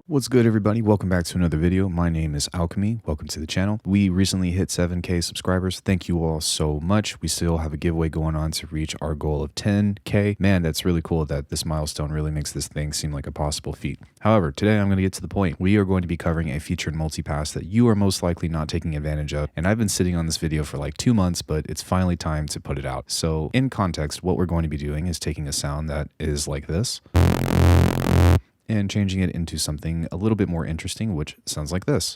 What's good, everybody? Welcome back to another video. My name is Alckemy. Welcome to the channel. We recently hit 7K subscribers. Thank you all so much. We still have a giveaway going on to reach our goal of 10K. Man, that's really cool that this milestone really makes this thing seem like a possible feat. However, today I'm going to get to the point. We are going to be covering a featured multipass that you are most likely not taking advantage of. And I've been sitting on this video for like 2 months, but it's finally time to put it out. So in context, what we're going to be doing is taking a sound that is like this and changing it into something a little bit more interesting, which sounds like this.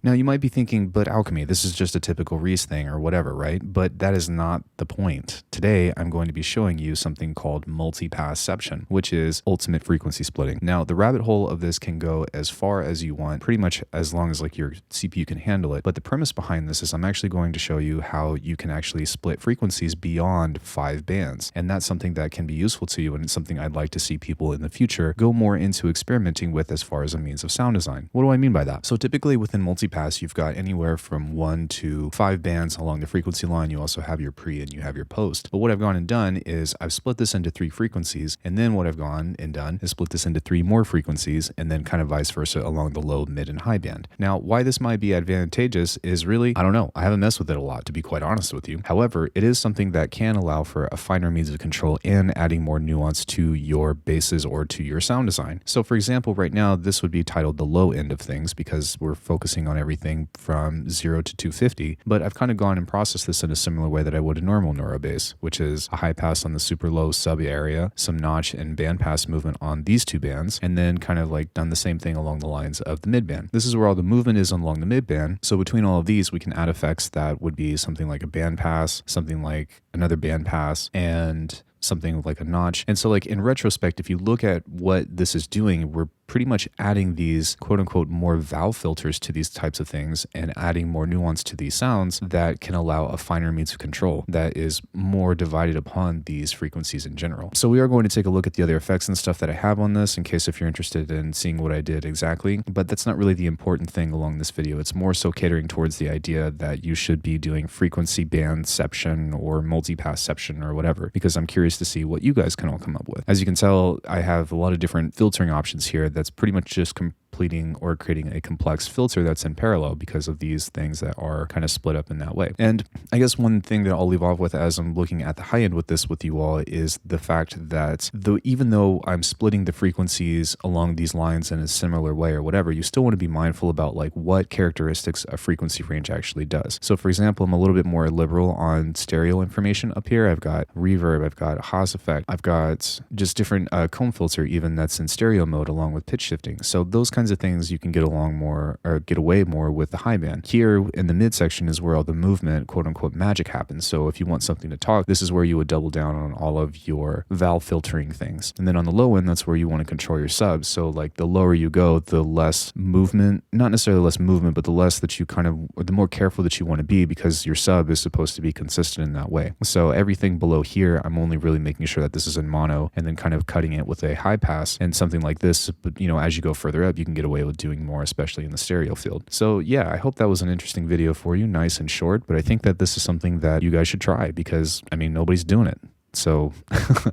Now, you might be thinking, but Alckemy, this is just a typical Reese thing or whatever, right? But that is not the point. Today, I'm going to be showing you something called MULTIPASS-CEPTION, which is ultimate frequency splitting. Now, the rabbit hole of this can go as far as you want, pretty much as long as like your CPU can handle it. But the premise behind this is I'm actually going to show you how you can actually split frequencies beyond 5 bands. And that's something that can be useful to you, and it's something I'd like to see people in the future go more into experimenting with as far as a means of sound design. What do I mean by that? So typically within multipass, you've got anywhere from 1 to 5 bands along the frequency line. You also have your pre and you have your post. But what I've gone and done is I've split this into 3 frequencies, and then what I've gone and done is split this into 3 more frequencies, and then kind of vice versa along the low, mid, and high band. Now, why this might be advantageous is really, I don't know. I haven't messed with it a lot, to be quite honest with you. However, it is something that can allow for a finer means of control and adding more nuance to your basses or to your sound design. So for example, right now, this would be titled the low end of things because we're focusing on everything from 0 to 250, but I've kind of gone and processed this in a similar way that I would a normal neuro bass, which is a high pass on the super low sub area, some notch and band pass movement on these 2 bands, and then kind of like done the same thing along the lines of the mid band. This is where all the movement is along the mid band. So between all of these, we can add effects that would be something like a band pass, something like another band pass, and something like a notch. And so like in retrospect, if you look at what this is doing, we're pretty much adding these quote unquote more valve filters to these types of things and adding more nuance to these sounds that can allow a finer means of control that is more divided upon these frequencies in general. So we are going to take a look at the other effects and stuff that I have on this in case if you're interested in seeing what I did exactly, but that's not really the important thing along this video. It's more so catering towards the idea that you should be doing frequency band-ception or multipass-ception or whatever, because I'm curious to see what you guys can all come up with. As you can tell, I have a lot of different filtering options here that's pretty much just completing or creating a complex filter that's in parallel because of these things that are kind of split up in that way. And I guess one thing that I'll leave off with as I'm looking at the high end with this with you all is the fact that even though I'm splitting the frequencies along these lines in a similar way or whatever, you still want to be mindful about like what characteristics a frequency range actually does. So for example, I'm a little bit more liberal on stereo information up here. I've got reverb, I've got Haas effect, I've got just different comb filter even that's in stereo mode along with pitch shifting. So those kinds of things you can get along more or get away more with the high band. Here in the mid section is where all the movement, quote unquote, magic happens. So if you want something to talk, this is where you would double down on all of your valve filtering things. And then on the low end, that's where you want to control your subs. So like the lower you go, the less movement, not necessarily less movement, but the less that you kind of, or the more careful that you want to be because your sub is supposed to be consistent in that way. So everything below here, I'm only really making sure that this is in mono and then kind of cutting it with a high pass and something like this. But you know, as you go further up, you can get away with doing more, especially in the stereo field. So yeah, I hope that was an interesting video for you, nice and short, but I think that this is something that you guys should try because I mean, nobody's doing it. So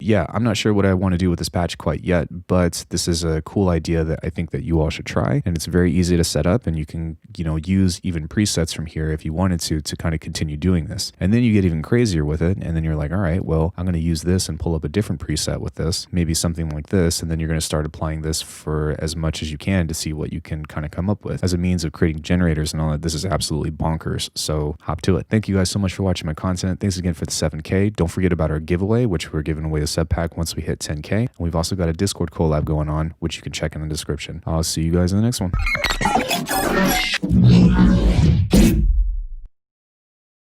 yeah, I'm not sure what I want to do with this patch quite yet, but this is a cool idea that I think that you all should try, and it's very easy to set up, and you can, you know, use even presets from here if you wanted to kind of continue doing this. And then you get even crazier with it, and then you're like, all right, well, I'm going to use this and pull up a different preset with this, maybe something like this, and then you're going to start applying this for as much as you can to see what you can kind of come up with as a means of creating generators and all that. This is absolutely bonkers, so hop to it. Thank you guys so much for watching my content. Thanks again for the 7K. Don't forget about our giveaway, which we're giving away a sub pack once we hit 10K. And we've also got a Discord collab going on, which you can check in the description. I'll see you guys in the next one.